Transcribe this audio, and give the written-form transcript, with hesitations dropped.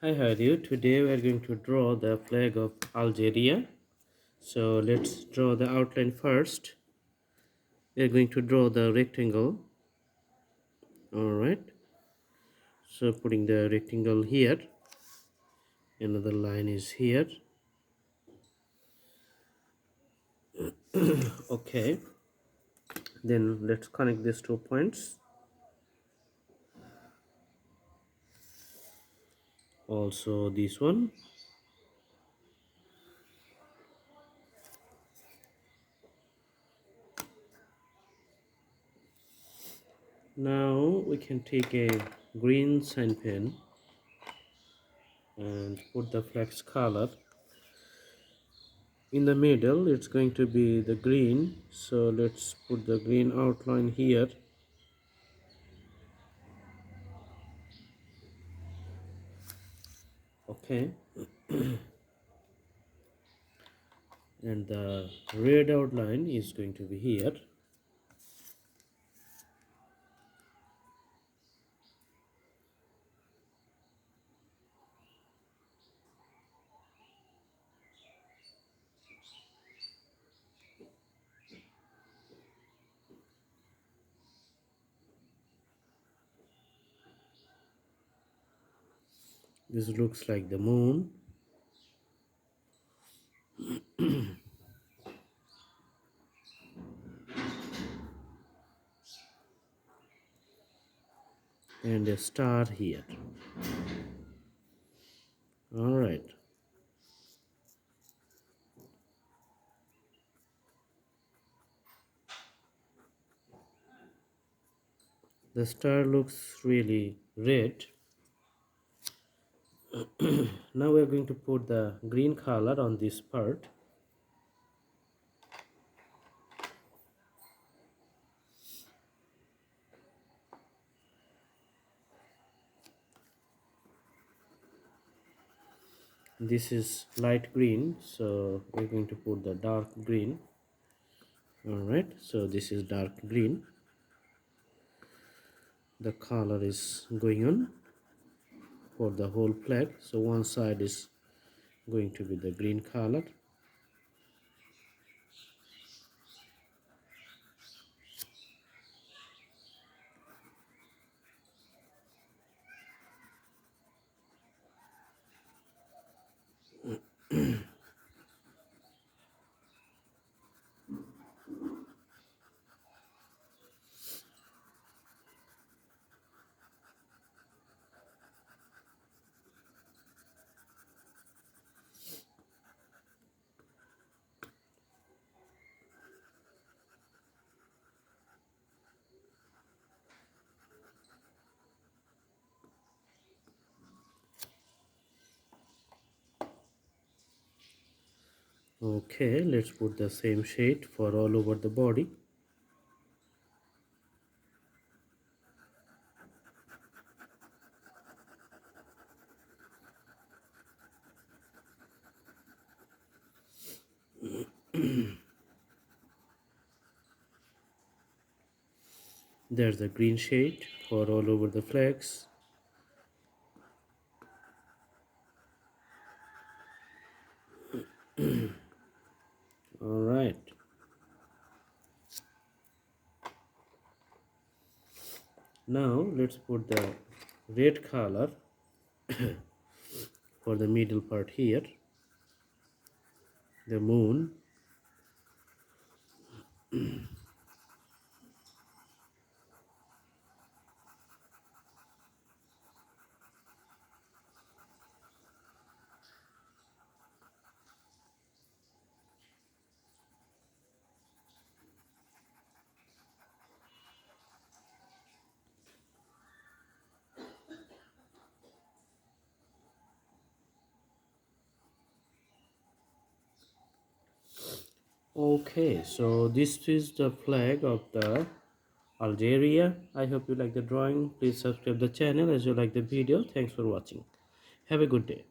Hi, how are you? Today we are going to draw the flag of Algeria. So let's draw the outline first. We are going to draw the rectangle. Alright. So putting the rectangle here. Another line is here. Okay. Then let's connect these 2 points. Also this one. Now we can take a green sign pen and put the flag's color. In the middle it's going to be the green, so let's put the green outline here. Okay. And the red outline is going to be here. This looks like the moon. And a star here. All right. The star looks really red. Now we are going to put the green color on this part. This is light green, so we're going to put the dark green. All right, so this is dark green. The color is going on for the whole flag. So one side is going to be the green color. Okay, let's put the same shade for all over the body. There's the green shade for all over the flags. All right. Now let's put the red color for the middle part here. The moon. Okay, so this is the flag of the Algeria. I hope you like the drawing. Please subscribe the channel as you like the video. Thanks for watching. Have a good day.